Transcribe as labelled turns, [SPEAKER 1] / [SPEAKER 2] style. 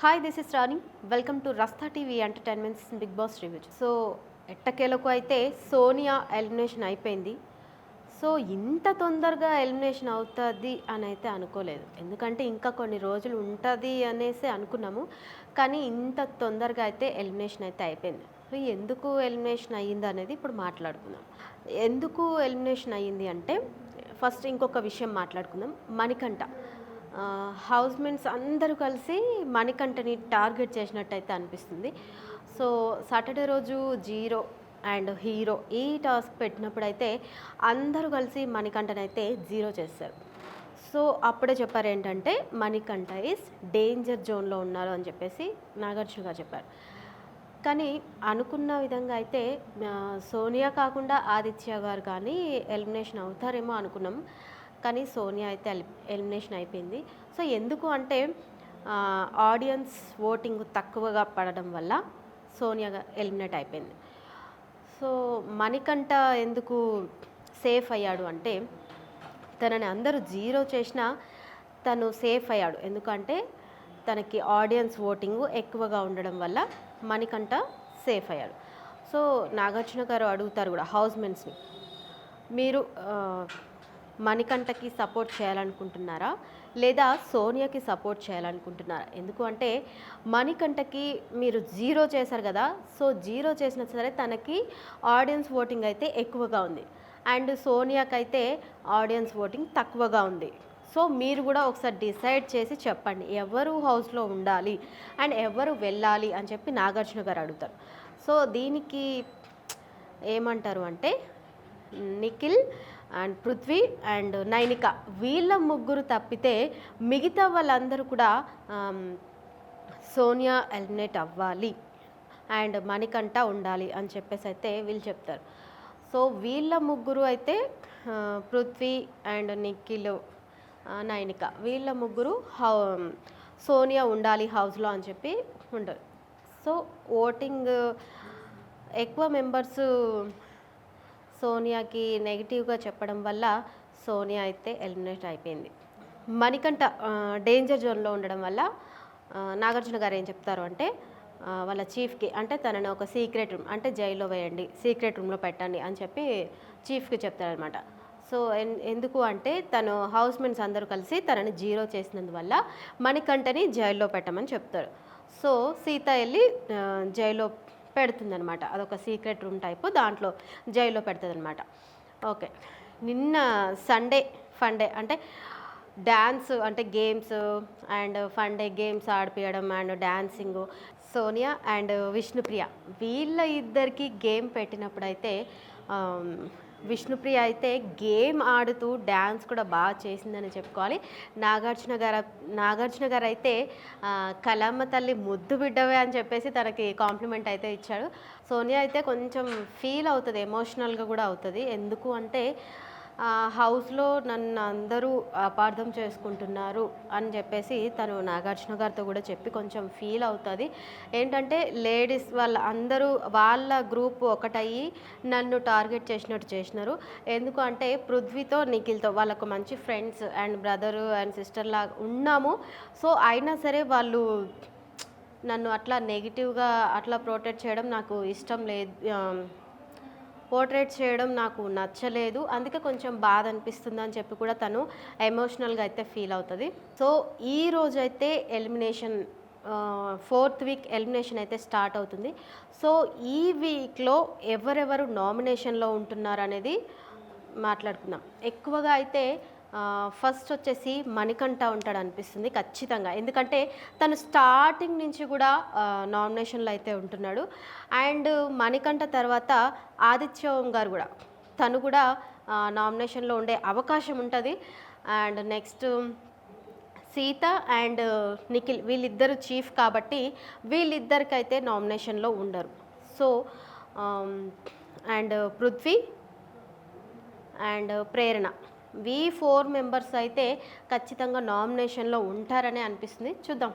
[SPEAKER 1] Hi, this is Rani. Welcome to Rasta TV entertainments Bigg Boss review. So ఎట్టకేలకు అయితే Sonia elimination అయిపోయింది. So ఇంత తొందరగా ఎలిమినేషన్ అవుతుంది అని అయితే అనుకోలేదు. ఎందుకంటే ఇంకా కొన్ని రోజులు ఉంటుంది అనేసి అనుకున్నాము. కానీ ఇంత తొందరగా అయితే ఎలిమినేషన్ అయితే అయిపోయింది. సో ఎందుకు ఎలిమినేషన్ అయ్యింది అనేది ఇప్పుడు మాట్లాడుకుందాం. ఎందుకు ఎలిమినేషన్ అయ్యింది అంటే ఫస్ట్ ఇంకొక విషయం మాట్లాడుకుందాం. మణికంఠ హౌస్‌మేట్స్ అందరూ కలిసి మణికంఠని టార్గెట్ చేసినట్టయితే అనిపిస్తుంది. సో సాటర్డే రోజు జీరో అండ్ హీరో ఈ టాస్క్ పెట్టినప్పుడైతే అందరూ కలిసి మణికంఠనైతే జీరో చేశారు. సో అప్పుడే చెప్పారు ఏంటంటే మణికంఠ ఈజ్ డేంజర్ జోన్లో ఉన్నారు అని చెప్పేసి నాగార్జున గారు చెప్పారు. కానీ అనుకున్న విధంగా అయితే సోనియా కాకుండా ఆదిత్య గారు కానీ ఎలిమినేషన్ అవుతారేమో అనుకున్నాం. కానీ సోనియా అయితే ఎలిమినేషన్ అయిపోయింది. సో ఎందుకు అంటే ఆడియన్స్ ఓటింగ్ తక్కువగా పడడం వల్ల సోనియా ఎలిమినేట్ అయిపోయింది. సో మణికంఠ ఎందుకు సేఫ్ అయ్యాడు అంటే తనని అందరూ జీరో చేసినా తను సేఫ్ అయ్యాడు. ఎందుకంటే తనకి ఆడియన్స్ ఓటింగ్ ఎక్కువగా ఉండడం వల్ల మణికంఠ సేఫ్ అయ్యాడు. సో నాగార్జున గారు అడుగుతారు కూడా హౌస్‌మేట్స్ని, మీరు మణికంఠకి సపోర్ట్ చేయాలనుకుంటున్నారా లేదా సోనియాకి సపోర్ట్ చేయాలనుకుంటున్నారా? ఎందుకు అంటే మణికంఠకి మీరు జీరో చేశారు కదా, సో జీరో చేసినా సరే తనకి ఆడియన్స్ ఓటింగ్ అయితే ఎక్కువగా ఉంది అండ్ సోనియాకైతే ఆడియన్స్ ఓటింగ్ తక్కువగా ఉంది. సో మీరు కూడా ఒకసారి డిసైడ్ చేసి చెప్పండి ఎవరు హౌస్లో ఉండాలి అండ్ ఎవరు వెళ్ళాలి అని చెప్పి నాగార్జున గారు అడుగుతారు. సో దీనికి ఏమంటారు అంటే నిఖిల్ అండ్ పృథ్వీ అండ్ నైనిక వీళ్ళ ముగ్గురు తప్పితే మిగతా వాళ్ళందరూ కూడా సోనియా ఎలిమినేట్ అవ్వాలి అండ్ మణికంఠ ఉండాలి అని చెప్పేసి అయితే వీళ్ళు చెప్తారు. సో వీళ్ళ ముగ్గురు అయితే పృథ్వీ అండ్ నిఖిల్ నైనిక వీళ్ళ ముగ్గురు సోనియా ఉండాలి హౌస్లో అని చెప్పి ఉండరు. సో ఓటింగ్ ఎక్కువ మెంబర్స్ సోనియాకి నెగిటివ్గా చెప్పడం వల్ల సోనియా అయితే ఎలిమినేట్ అయిపోయింది. మణికంఠ డేంజర్ జోన్లో ఉండడం వల్ల నాగార్జున గారు ఏం చెప్తారు అంటే వాళ్ళ చీఫ్కి అంటే తనని ఒక సీక్రెట్ రూమ్ అంటే జైల్లో వేయండి, సీక్రెట్ రూమ్లో పెట్టండి అని చెప్పి చీఫ్కి చెప్తారనమాట. సో ఎందుకు అంటే తను హౌస్‌మేట్స్ అందరూ కలిసి తనని జీరో చేసినందువల్ల మణికంఠని జైల్లో పెట్టమని చెప్తారు. సో సీత వెళ్ళి జైల్లో పెడుతుందనమాట. అదొక సీక్రెట్ రూమ్ టైపు, దాంట్లో జైల్లో పెడుతుందనమాట. ఓకే, నిన్న సండే ఫండే అంటే డ్యాన్స్ అంటే గేమ్స్ అండ్ ఫండే గేమ్స్ ఆడిపియడం and dancing Sonia and Vishnupriya వీళ్ళ ఇద్దరికి గేమ్ పెట్టినప్పుడైతే విష్ణుప్రియ అయితే గేమ్ ఆడుతూ డ్యాన్స్ కూడా బాగా చేసిందని చెప్పుకోవాలి. నాగార్జున గారు అయితే కలమ్మ తల్లి ముద్దు బిడ్డవే అని చెప్పేసి తనకి కాంప్లిమెంట్ అయితే ఇచ్చాడు. సోనియా అయితే కొంచెం ఫీల్ అవుతుంది, ఎమోషనల్గా కూడా అవుతుంది. ఎందుకు అంటే హౌస్లో నన్ను అందరూ అపార్థం చేసుకుంటున్నారు అని చెప్పేసి తను నాగార్జున గారితో కూడా చెప్పి కొంచెం ఫీల్ అవుతుంది. ఏంటంటే లేడీస్ అందరూ వాళ్ళ గ్రూప్ ఒకటయ్యి నన్ను టార్గెట్ చేసినట్టు చేసినారు. ఎందుకు అంటే పృథ్వీతో నిఖిల్తో వాళ్ళకు మంచి friends and brother and sister లాగా ఉన్నాము. సో అయినా సరే వాళ్ళు నన్ను అట్లా నెగిటివ్గా అట్లా ప్రొటెక్ట్ చేయడం నాకు ఇష్టం లేదు, పోర్ట్రేట్ చేయడం నాకు నచ్చలేదు, అందుకే కొంచెం బాధ అనిపిస్తుంది అని చెప్పి కూడా తను ఎమోషనల్గా అయితే ఫీల్ అవుతుంది. సో ఈ రోజు అయితే ఎలిమినేషన్ 4th వీక్ ఎలిమినేషన్ అయితే స్టార్ట్ అవుతుంది. సో ఈ వీక్లో ఎవరెవరు నామినేషన్లో ఉంటున్నారు అనేది మాట్లాడుకుందాం. ఎక్కువగా అయితే ఫస్ట్ వచ్చేసి మణికంఠ ఉంటాడు అనిపిస్తుంది ఖచ్చితంగా. ఎందుకంటే తను స్టార్టింగ్ నుంచి కూడా నామినేషన్లో అయితే ఉంటున్నాడు. అండ్ మణికంఠ తర్వాత ఆదిత్య గారు కూడా తను కూడా నామినేషన్లో ఉండే అవకాశం ఉంటుంది. And next Sita and Nikhil వీళ్ళిద్దరు చీఫ్ కాబట్టి వీళ్ళిద్దరికైతే నామినేషన్లో ఉండరు. So and Prithvi and Prerana 4 members అయితే ఖచ్చితంగా నామినేషన్లో ఉంటారని అనిపిస్తుంది. చూద్దాం.